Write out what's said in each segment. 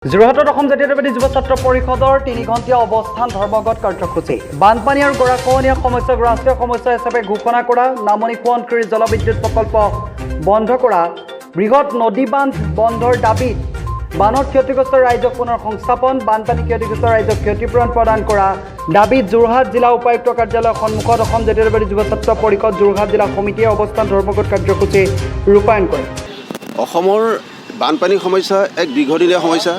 যোৰহাটত অসম জাতীয়তাবাদী যুৱ ছাত্ৰ পৰিষদৰ 3 ঘণ্টীয়া অৱস্থান ধৰ্মঘট কাৰ্যসূচী বানপানী আৰু গৰাখহনীয়া সমস্যাক ৰাষ্ট্ৰীয় সমস্যা হিচাপে ঘোষণা কৰা নামনি সোৱণশিৰি জলবিদ্যুৎ প্ৰকল্প বন্ধ কৰা বৃহৎ নদী বান্ধ বন্ধৰ দাবীত বানৰ ক্ষতিগ্ৰস্ত ৰাজ্যক পুনৰ সংস্থাপন বানপানী ক্ষতিগ্ৰস্ত ৰাজ্যক ক্ষতিপূৰণ প্ৰদান কৰা দাবীত যোৰহাট জিলা উপায়ুক্ত কাৰ্যালয়ৰ সন্মুখত অসম জাতীয়তাবাদী যুৱ ছাত্ৰ পৰিষদ যোৰহাট জিলা সমিতিয়ে অৱস্থান ধৰ্মঘট কাৰ্যসূচী ৰূপায়ণ কৰে। অসমৰ বানপানী সমস্যা এক দীৰ্ঘদিনীয়া সমস্যা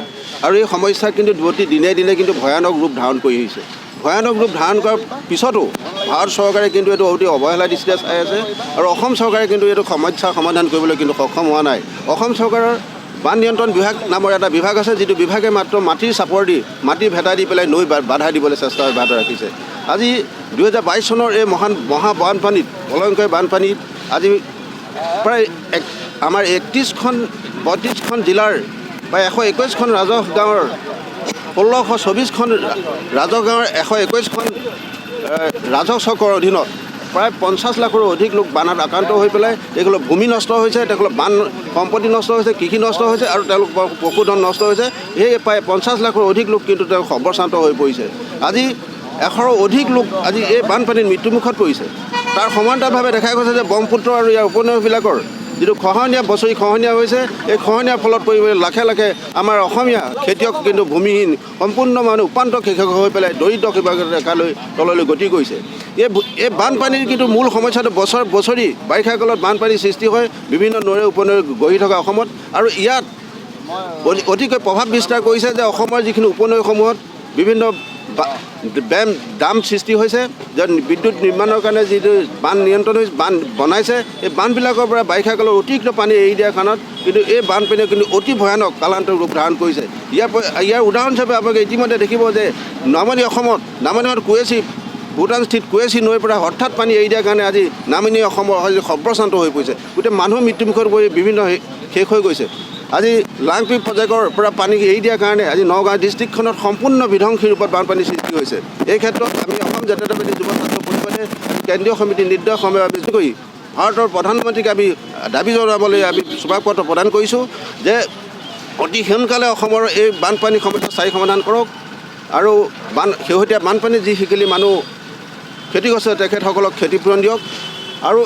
আৰু এই সমস্যা কিন্তু দিনে দিনে কিন্তু ভয়ানক ৰূপ ধাৰণ কৰি আহিছে। ভয়ানক ৰূপ ধাৰণ কৰাৰ পিছতো ভাৰত চৰকাৰে কিন্তু এইটো অতি অৱহেলা দৃষ্টিৰে চাই আছে আৰু অসম চৰকাৰে কিন্তু এইটো সমস্যা সমাধান কৰিবলৈ কিন্তু সক্ষম হোৱা নাই। অসম চৰকাৰৰ বান নিয়ন্ত্ৰণ বিভাগ নামৰ এটা বিভাগ আছে, যিটো বিভাগে মাত্ৰ মাটিৰ চাপৰ দি মাটি ভেটা দি পেলাই নৈ বাধা দিবলৈ চেষ্টা অব্যাহত ৰাখিছে। আজি 2022 চনৰ এই মহা বানপানীত প্ৰলয়ংকাৰী বানপানীত আজি প্ৰায় আমাৰ 32খন জিলাৰ বা 121খন ৰাজহ গাঁৱৰ 1624খন ৰাজহ গাঁৱৰ 121খন ৰাজহ চক্ৰৰ অধীনত প্ৰায় 50 লাখৰো অধিক লোক বানত আক্ৰান্ত হৈ পেলাই তেওঁলোকৰ ভূমি নষ্ট হৈছে, তেওঁলোকৰ বান সম্পত্তি নষ্ট হৈছে, কৃষি নষ্ট হৈছে আৰু তেওঁলোকৰ পশুধন নষ্ট হৈছে। সেই প্ৰায় 50 লাখৰো অধিক লোক কিন্তু তেওঁ সৰ্বশ্ৰান্ত হৈ পৰিছে। আজি 100ৰো অধিক লোক আজি এই বানপানীত মৃত্যুমুখত পৰিছে। তাৰ সমান্তৰালভাৱে দেখা গৈছে যে ব্ৰহ্মপুত্ৰ আৰু ইয়াৰ উপনৈবিলাকৰ যিটো খহনীয়া বছৰি খহনীয়া হৈছে, এই খহনীয়াৰ ফলত পৰিবলৈ লাখে লাখে আমাৰ অসমীয়া খেতিয়ক কিন্তু ভূমিহীন সম্পূৰ্ণ মানুহ উপান্ত কৃষক হৈ পেলাই দৰিদ্ৰ ৰেখালৈ তললৈ গতি কৰিছে। এই বানপানীৰ কিন্তু মূল সমস্যাটো বছৰি বাৰিষা কালত বানপানীৰ সৃষ্টি হয় বিভিন্ন নৈ উপনৈ গঢ়ি থকা অসমত আৰু ইয়াত অতিকৈ প্ৰভাৱ বিস্তাৰ কৰিছে যে অসমৰ যিখিনি উপনৈসমূহত বিভিন্ন দাম সৃষ্টি হৈছে, যে বিদ্যুৎ নিৰ্মাণৰ কাৰণে যিটো বান নিয়ন্ত্ৰণ হৈছে বান বনাইছে, এই বানবিলাকৰ পৰা বাৰিষা কালত অতিৰিক্ত পানী এৰি দিয়াৰ কাৰণত কিন্তু এই বানপানীয়ে কিন্তু অতি ভয়ানক কালান্তৰ ৰূপ ধাৰণ কৰিছে। ইয়াৰ উদাহৰণ হিচাপে আপোনালোকে ইতিমধ্যে দেখিব যে নামনি অসমত কুৱেচি ভূটানস্থিত কুৱেচি নৈৰ পৰা হঠাৎ পানী এৰি দিয়াৰ কাৰণে আজি নামনি অসমৰ সৰ্বশ্ৰান্ত হৈ পৰিছে। গোটেই মানুহ মৃত্যুমুখত পৰি বিভিন্ন শেষ হৈ গৈছে। আজি লাংপি প্ৰজেক্টৰ পৰা পানী এৰি দিয়াৰ কাৰণে আজি নগাঁও ডিষ্ট্ৰিক্টখনত সম্পূৰ্ণ বিধ্বংসী ৰূপত বানপানী সৃষ্টি হৈছে। এই ক্ষেত্ৰত আমি অসম জাতীয়তাবাদী যুৱ ছাত্ৰ পৰিষদে কেন্দ্ৰীয় সমিতিৰ নিৰ্দেশ সমাবেশ কৰি ভাৰতৰ প্ৰধানমন্ত্ৰীক আমি দাবী জনাবলৈ আমি স্মাৰক পত্ৰ প্ৰদান কৰিছোঁ যে অতি সোনকালে অসমৰ এই বানপানী সমস্যা স্থায়ী সমাধান কৰক আৰু শেহতীয়া বানপানীত যি শিকিলি মানুহ ক্ষতিগ্ৰস্ত তেখেতসকলক ক্ষতিপূৰণ দিয়ক আৰু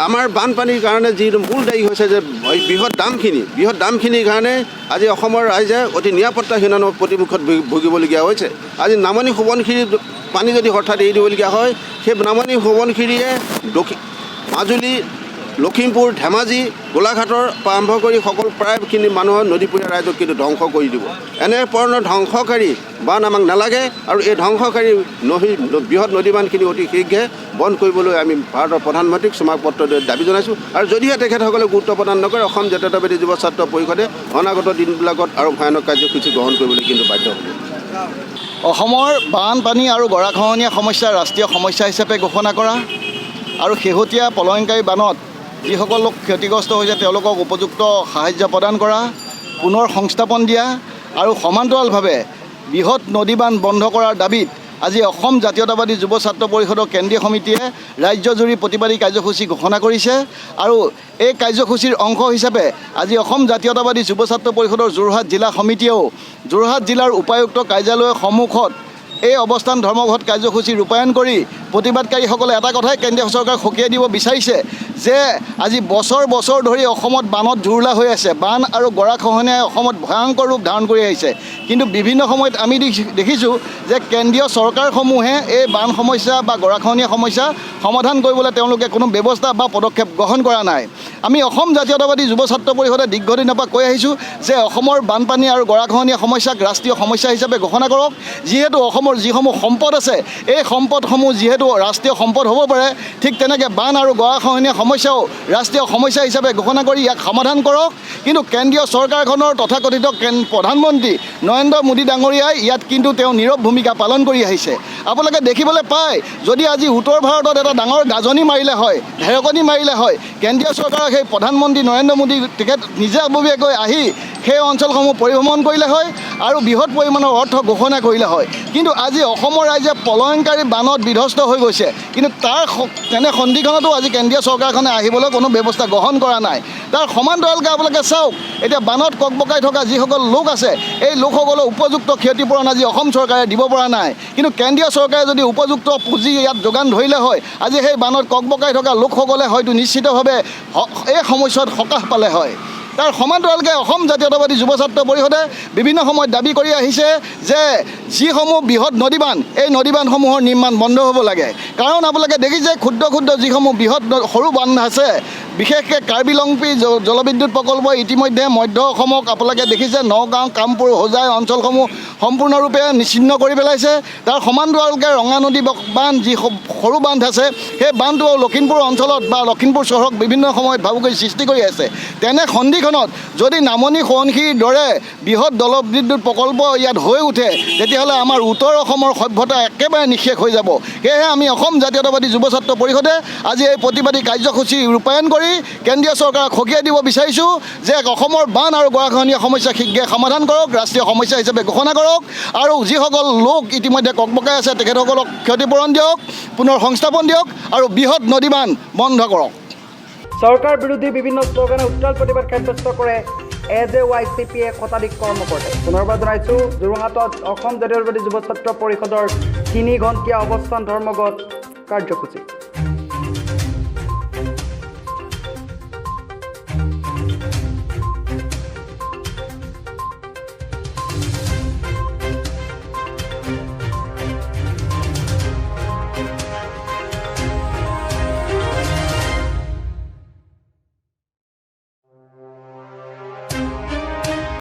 আমাৰ বানপানীৰ কাৰণে যি মূল দায়ী হৈছে যে বৃহৎ দামখিনিৰ কাৰণে আজি অসমৰ ৰাইজে অতি নিৰাপত্তাহীনতাৰ প্ৰতিমুখত ভুগিবলগীয়া হৈছে। আজি নামনি সোৱণশিৰিৰ পানী যদি হঠাৎ এৰি দিবলগীয়া হয়, সেই নামনি সোৱণশিৰিয়ে মাজুলী, লখিমপুৰ, ধেমাজি, গোলাঘাটৰ পৰা আৰম্ভ কৰি সকলো প্ৰায়খিনি মানুহৰ নদীপৰীয়া ৰাইজক কিন্তু ধ্বংস কৰি দিব। এনেধৰণৰ ধ্বংসকাৰী বান আমাক নালাগে আৰু এই ধ্বংসকাৰী বৃহৎ নদী বান্ধখিনি অতি শীঘ্ৰে বন্ধ কৰিবলৈ আমি ভাৰতৰ প্ৰধানমন্ত্ৰীক স্মাৰক পত্ৰ দাবী জনাইছোঁ। আৰু যদিহে তেখেতসকলে গুৰুত্ব প্ৰদান নকৰে, অসম জাতীয়তাবাদী যুৱ ছাত্ৰ পৰিষদে অনাগত দিনবিলাকত আৰু ভয়ানক কাৰ্যসূচী গ্ৰহণ কৰিবলৈ কিন্তু বাধ্য হ'ব। অসমৰ বানপানী আৰু গৰাখহনীয়া সমস্যা ৰাষ্ট্ৰীয় সমস্যা হিচাপে ঘোষণা কৰা আৰু শেহতীয়া প্ৰলয়ংকাৰী বানত যিসকল লোক ক্ষতিগ্ৰস্ত হৈছে তেওঁলোকক উপযুক্ত সাহায্য প্ৰদান কৰা, পুনৰ সংস্থাপন দিয়া আৰু সমান্তৰালভাৱে বৃহৎ নদী বান্ধ বন্ধ কৰাৰ দাবীত আজি অসম জাতীয়তাবাদী যুৱ ছাত্ৰ পৰিষদৰ কেন্দ্ৰীয় সমিতিয়ে ৰাজ্যজুৰি প্ৰতিবাদী কাৰ্যসূচী ঘোষণা কৰিছে আৰু এই কাৰ্যসূচীৰ অংশ হিচাপে আজি অসম জাতীয়তাবাদী যুৱ ছাত্ৰ পৰিষদৰ যোৰহাট জিলা সমিতিয়েও যোৰহাট জিলাৰ উপায়ুক্ত কাৰ্যালয়ৰ সন্মুখত এই অৱস্থান ধৰ্মঘট কাৰ্যসূচী ৰূপায়ণ কৰি প্ৰতিবাদকাৰীসকলে এটা কথাই কেন্দ্ৰীয় চৰকাৰক সকীয়াই দিব বিচাৰিছে যে আজি বছৰ ধৰি অসমত বানত জুৰুলা হৈ আছে। বান আৰু গৰাখহনীয়াই অসমত ভয়ংকৰ ৰূপ ধাৰণ কৰি আহিছে, কিন্তু বিভিন্ন সময়ত আমি দেখিছোঁ যে কেন্দ্ৰীয় চৰকাৰসমূহে এই বান সমস্যা বা গৰাখহনীয়া সমস্যা সমাধান কৰিবলৈ তেওঁলোকে কোনো ব্যৱস্থা বা পদক্ষেপ গ্ৰহণ কৰা নাই। আমি অসম জাতীয়তাবাদী যুৱ ছাত্ৰ পৰিষদে দীৰ্ঘদিনৰ পৰা কৈ আহিছোঁ যে অসমৰ বানপানী আৰু গৰাখহনীয়া সমস্যাক ৰাষ্ট্ৰীয় সমস্যা হিচাপে ঘোষণা কৰক। যিহেতু অসমৰ যিসমূহ সম্পদ আছে, এই সম্পদসমূহ যিহেতু ৰাষ্ট্ৰীয় সম্পদ হ'ব পাৰে, ঠিক তেনেকৈ বান আৰু গৰাখহনীয়া সমস্যাও ৰাষ্ট্ৰীয় সমস্যা হিচাপে ঘোষণা কৰি ইয়াক সমাধান কৰক। কিন্তু কেন্দ্ৰীয় চৰকাৰখনৰ তথাকথিত প্ৰধানমন্ত্ৰী নৰেন্দ্ৰ মোদী ডাঙৰীয়াই ইয়াত কিন্তু তেওঁ নীৰৱ ভূমিকা পালন কৰি আহিছে। আপোনালোকে দেখিবলৈ পায়, যদি আজি উত্তৰ ভাৰতত এটা ডাঙৰ গাজনি মাৰিলে হয়, ঢেৰেকনি মাৰিলে হয়, কেন্দ্ৰীয় চৰকাৰৰ সেই প্ৰধানমন্ত্ৰী নৰেন্দ্ৰ মোদী তেখেত নিজাববীয়াকৈ আহি সেই অঞ্চলসমূহ পৰিভ্ৰমণ কৰিলে হয় আৰু বৃহৎ পৰিমাণৰ অৰ্থ ঘোষণা কৰিলে হয়। কিন্তু আজি অসমৰ ৰাইজে প্ৰলয়ংকাৰী বানত বিধ্বস্ত হৈ গৈছে, কিন্তু তাৰ তেনে সন্ধিখনতো আজি কেন্দ্ৰীয় চৰকাৰখনে আহিবলৈ কোনো ব্যৱস্থা গ্ৰহণ কৰা নাই। তাৰ সমান্তৰালকৈ আপোনালোকে চাওক, এতিয়া বানত ককবকাই থকা যিসকল লোক আছে, এই লোকসকলৰ উপযুক্ত ক্ষতিপূৰণ আজি অসম চৰকাৰে দিব পৰা নাই। কিন্তু কেন্দ্ৰীয় চৰকাৰে যদি উপযুক্ত পুঁজি ইয়াত যোগান ধৰিলে হয়, আজি সেই বানত ককবকাই থকা লোকসকলে হয়তো নিশ্চিতভাৱে এই সমস্যাত সকাহ পালে হয়। তাৰ সমান্তৰালকৈ অসম জাতীয়তাবাদী যুৱ ছাত্ৰ পৰিষদে বিভিন্ন সময়ত দাবী কৰি আহিছে যে যিসমূহ বৃহৎ নদীবান্ধ, এই নদীবান্ধসমূহৰ নিৰ্মাণ বন্ধ হ'ব লাগে। কাৰণ আপোনালোকে দেখিছে ক্ষুদ্ৰ ক্ষুদ্ৰ যিসমূহ বৃহৎ সৰু বান্ধ আছে, বিশেষকৈ কাৰ্বি লংপি জলবিদ্যুৎ প্ৰকল্পই ইতিমধ্যে মধ্য অসমক আপোনালোকে দেখিছে নগাঁও, কামপুৰ, হোজাই অঞ্চলসমূহ সম্পূৰ্ণৰূপে নিশ্চিহ্ন কৰি পেলাইছে। তাৰ সমান্তৰালকৈ ৰঙা নদী বান্ধ যি সৰু বান্ধ আছে, সেই বান্ধটো লখিমপুৰ অঞ্চলত বা লখিমপুৰ চহৰক বিভিন্ন সময়ত ভাবুকি সৃষ্টি কৰি আছে। তেনে সন্ধিখনত যদি নামনি সোৱণশিৰিৰ দৰে বৃহৎ জলবিদ্যুৎ প্ৰকল্প ইয়াত হৈ উঠে, তেতিয়াহ'লে আমাৰ উত্তৰ অসমৰ সভ্যতা একেবাৰে নিঃশেষ হৈ যাব। সেয়েহে আমি অসম জাতীয়তাবাদী যুৱ ছাত্ৰ পৰিষদে আজি এই প্ৰতিবাদী কাৰ্যসূচী ৰূপায়ণ কৰি কেন্দ্ৰীয় চৰকাৰক সকীয়াই দিব বিচাৰিছোঁ যে অসমৰ বান আৰু গৰাখহনীয়া সমস্যা শীঘ্ৰে সমাধান কৰক, ৰাষ্ট্ৰীয় সমস্যা হিচাপে ঘোষণা কৰক, আৰু যিসকল লোক ইতিমধ্যে ককবকাই আছে তেখেতসকলক ক্ষতিপূৰণ দিয়ক, পুনৰ সংস্থাপন দিয়ক, আৰু বৃহৎ নদীবান্ধ বন্ধ কৰক। চৰকাৰ বিৰোধী বিভিন্ন শ্লোগানে উত্তাল প্ৰতিবাদ সাব্যস্ত কৰে AJYCPA শতাধিক কৰ্মকৰ্তাই। পুনৰবাৰ জনাইছোঁ, যোৰহাটত অসম জাতীয়তাবাদী যুৱ ছাত্ৰ পৰিষদৰ 3 ঘণ্টীয়া অৱস্থান ধৰ্মঘট কাৰ্যসূচী।